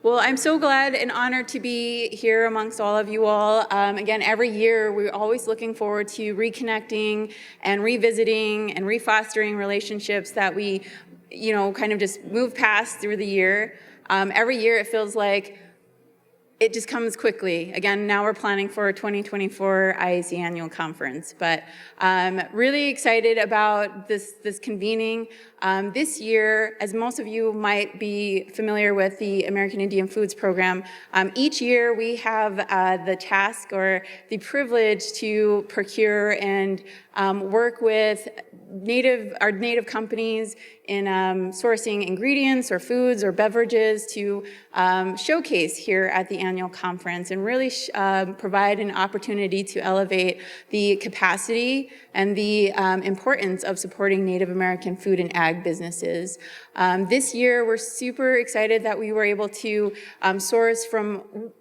Well, I'm so glad and honored to be here amongst all of you all. Again, every year we're always looking forward to reconnecting and revisiting and refostering relationships that we, kind of just move past through the year. Every year it feels like it just comes quickly. Again, now we're planning for a 2024 IAC annual conference, but really excited about this convening. This year, as most of you might be familiar with the American Indian Foods Program, each year we have the task or the privilege to procure and work with our native companies in sourcing ingredients or foods or beverages to showcase here at the annual conference and really provide an opportunity to elevate the capacity and the importance of supporting Native American food and ag businesses. This year, we're super excited that we were able to source from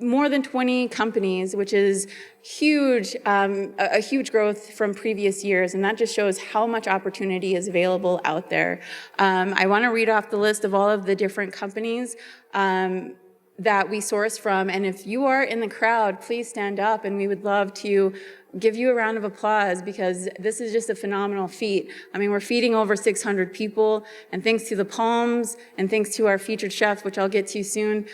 more than 20 companies, which is huge, a huge growth from previous years, and that just shows how much opportunity is available out there. I want to read off the list of all of the different companies that we source from, and if you are in the crowd, please stand up, and we would love to give you a round of applause because this is just a phenomenal feat. I mean, we're feeding over 600 people, and thanks to the Palms and thanks to our featured chef, which I'll get to soon,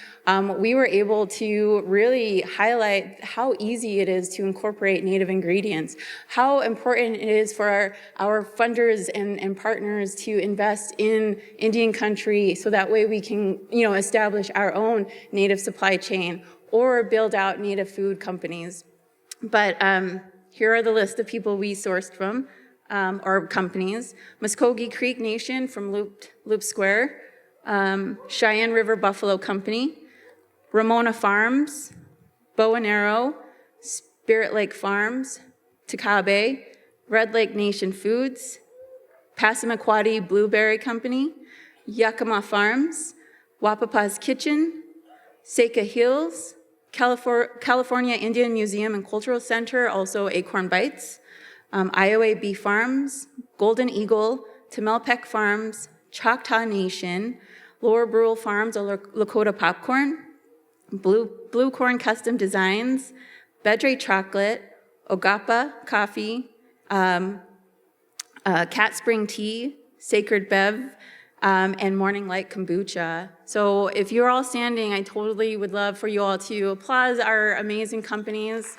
we were able to really highlight how easy it is to incorporate native ingredients, how important it is for our funders and partners to invest in Indian country so that way we can, establish our own native supply chain or build out native food companies. But here are the list of people we sourced from, or companies. Muskogee Creek Nation from Loop Square, Cheyenne River Buffalo Company, Ramona Farms, Bow and Arrow, Spirit Lake Farms, Takabe, Red Lake Nation Foods, Passamaquoddy Blueberry Company, Yakima Farms, Wahpepah's Kitchen, Seika Hills, California Indian Museum and Cultural Center, also Acorn Bites, Iowa Bee Farms, Golden Eagle, Tamelpec Farms, Choctaw Nation, Lower Brule Farms, or Lakota Popcorn, Blue Corn Custom Designs, Bedre Chocolate, Ogapa Coffee, Cat Spring Tea, Sacred Bev, and Morning Light Kombucha. So if you're all standing, I totally would love for you all to applaud our amazing companies.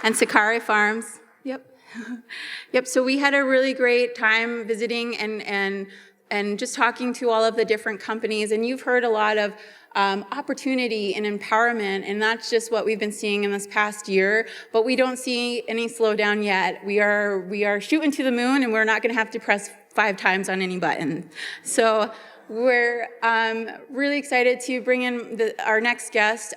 And Sakari Farms. Yep, so we had a really great time visiting and just talking to all of the different companies, and you've heard a lot of opportunity and empowerment, and that's just what we've been seeing in this past year, but we don't see any slowdown yet. We are shooting to the moon, and we're not going to have to press 5 times on any button. So we're really excited to bring in our next guest,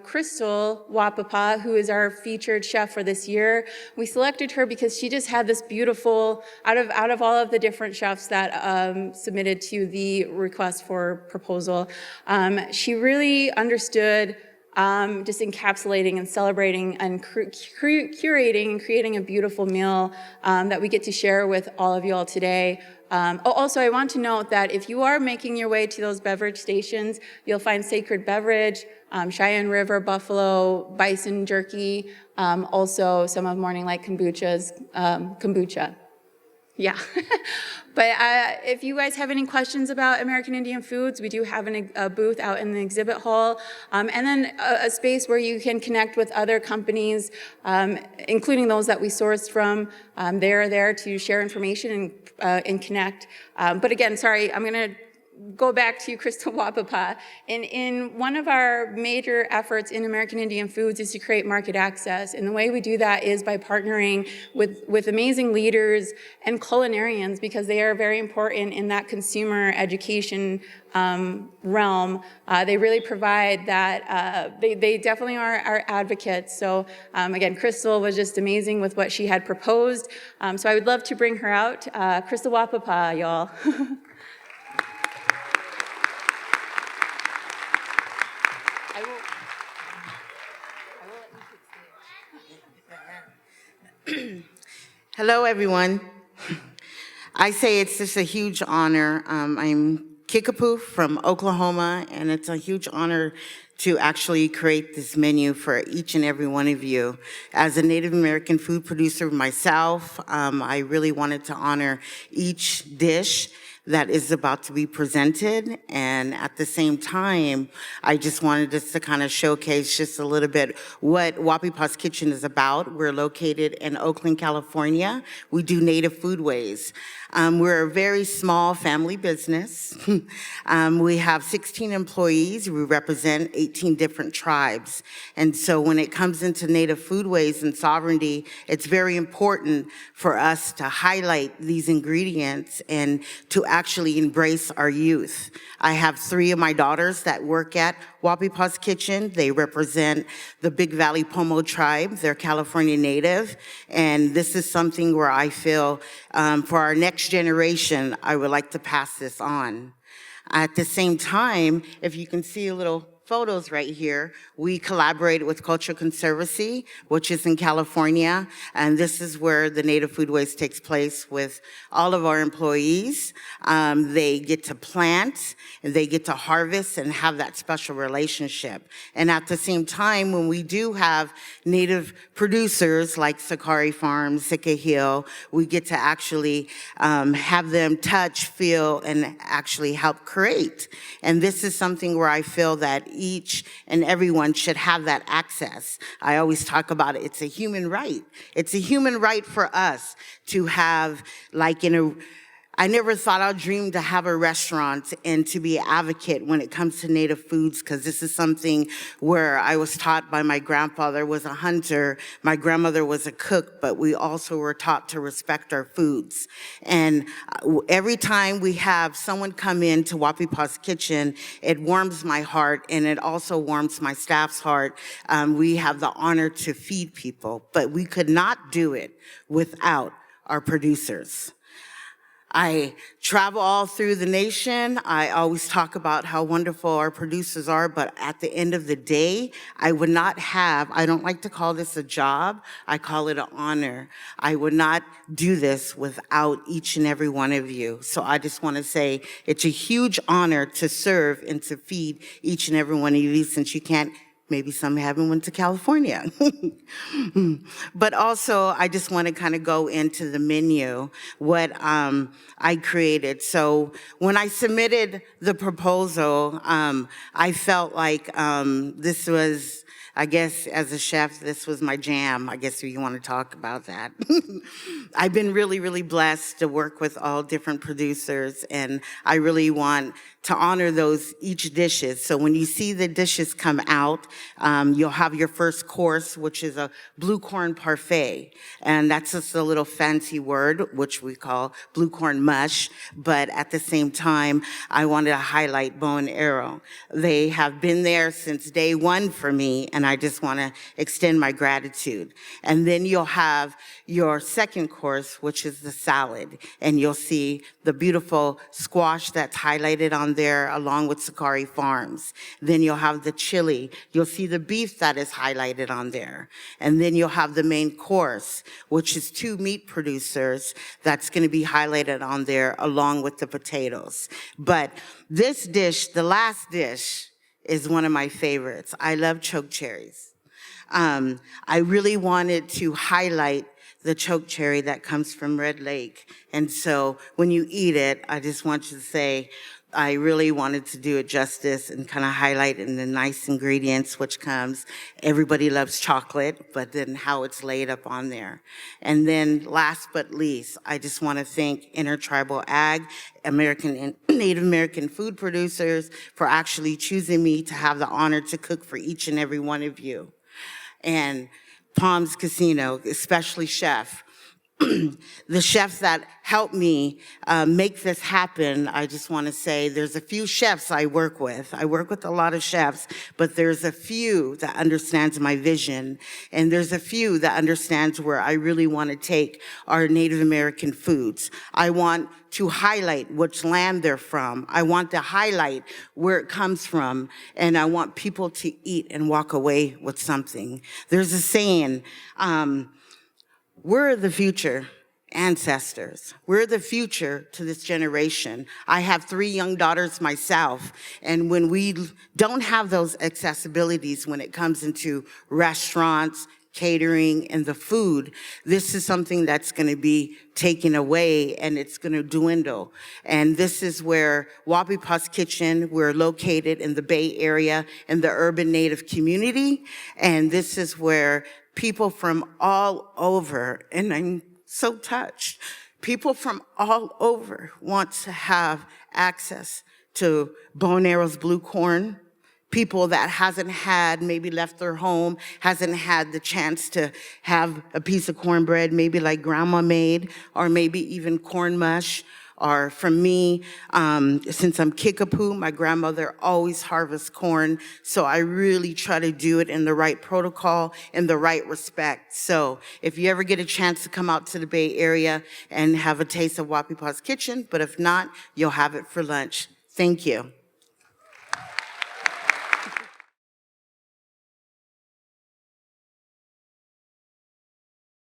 Crystal Wahpepah, who is our featured chef for this year. We selected her because she just had this beautiful, out of all of the different chefs that submitted to the request for proposal, she really understood just encapsulating and celebrating and curating and creating a beautiful meal that we get to share with all of you all today. Also, I want to note that if you are making your way to those beverage stations, you'll find Sacred Beverage, Cheyenne River, Buffalo, Bison Jerky, also some of Morning Light Kombucha's kombucha. Yeah. But if you guys have any questions about American Indian Foods, we do have a booth out in the exhibit hall, and then a space where you can connect with other companies, including those that we sourced from. They're there to share information and connect. But again, sorry, I'm going to go back to Crystal Wahpepah. In one of our major efforts in American Indian Foods is to create market access. And the way we do that is by partnering with amazing leaders and culinarians, because they are very important in that consumer education realm. They really provide that, they definitely are our advocates. So again, Crystal was just amazing with what she had proposed. So I would love to bring her out. Crystal Wahpepah, y'all. Hello, everyone. I say it's just a huge honor. I'm Kickapoo from Oklahoma, and it's a huge honor to actually create this menu for each and every one of you. As a Native American food producer myself, I really wanted to honor each dish that is about to be presented. And at the same time, I just wanted us to kind of showcase just a little bit what Wahpepah's Kitchen is about. We're located in Oakland, California. We do native foodways. We're a very small family business. We have 16 employees. We represent 18 different tribes. And so when it comes into native foodways and sovereignty, it's very important for us to highlight these ingredients and to actually embrace our youth. I have 3 of my daughters that work at Wahpepah's Kitchen. They represent the Big Valley Pomo tribe. They're California native. And this is something where I feel for our next generation, I would like to pass this on. At the same time, if you can see a little photos right here, we collaborated with Cultural Conservancy, which is in California, and this is where the Native Foodways takes place with all of our employees. They get to plant, and they get to harvest and have that special relationship. And at the same time, when we do have Native producers like Sakari Farms, Sika Hill, we get to actually have them touch, feel, and actually help create. And this is something where I feel that each and everyone should have that access. I always talk about it. It's a human right. It's a human right for us to have, like I never thought I'd dream to have a restaurant and to be an advocate when it comes to native foods, because this is something where I was taught by my grandfather was a hunter, my grandmother was a cook, but we also were taught to respect our foods. And every time we have someone come in to Wahpepah's Kitchen, it warms my heart and it also warms my staff's heart. We have the honor to feed people, but we could not do it without our producers. I travel all through the nation. I always talk about how wonderful our producers are, but at the end of the day, I don't like to call this a job, I call it an honor. I would not do this without each and every one of you. So I just want to say it's a huge honor to serve and to feed each and every one of you, since you can't. Maybe some haven't went to California. But also, I just want to kind of go into the menu, what I created. So when I submitted the proposal, I felt like this was, I guess as a chef, this was my jam. I guess if you want to talk about that. I've been really, really blessed to work with all different producers, and I really want to honor those each dishes. So when you see the dishes come out, you'll have your first course, which is a blue corn parfait. And that's just a little fancy word, which we call blue corn mush. But at the same time, I wanted to highlight bow and arrow. They have been there since day one for me, and I just want to extend my gratitude. And then you'll have your second course, which is the salad. And you'll see the beautiful squash that's highlighted on there along with Sakari Farms. Then you'll have the chili. You'll see the beef that is highlighted on there. And then you'll have the main course, which is 2 meat producers that's going to be highlighted on there along with the potatoes. But this dish, the last dish, is one of my favorites. I love choke cherries. I really wanted to highlight the choke cherry that comes from Red Lake. And so when you eat it, I just want you to say, I really wanted to do it justice and kind of highlight in the nice ingredients, which comes, everybody loves chocolate, but then how it's laid up on there. And then last but least, I just want to thank Intertribal Ag, Native American food producers for actually choosing me to have the honor to cook for each and every one of you. And Palms Casino, especially Chef. The chefs that helped me make this happen, I just want to say there's a few chefs I work with. I work with a lot of chefs, but there's a few that understands my vision, and there's a few that understands where I really want to take our Native American foods. I want to highlight which land they're from. I want to highlight where it comes from, and I want people to eat and walk away with something. There's a saying, we're the future, ancestors. We're the future to this generation. I have 3 young daughters myself, and when we don't have those accessibilities when it comes into restaurants, catering, and the food, this is something that's going to be taken away and it's going to dwindle. And this is where Wahpepah's Kitchen, we're located in the Bay Area in the urban Native community, and this is where people from all over, and I'm so touched, people from all over want to have access to Bow and Arrow's blue corn. People that hasn't had, maybe left their home, hasn't had the chance to have a piece of cornbread, maybe like grandma made, or maybe even corn mush. Or for me, since I'm Kickapoo, my grandmother always harvests corn, so I really try to do it in the right protocol, in the right respect. So if you ever get a chance to come out to the Bay Area and have a taste of Wahpepah's Kitchen, but if not, you'll have it for lunch. Thank you.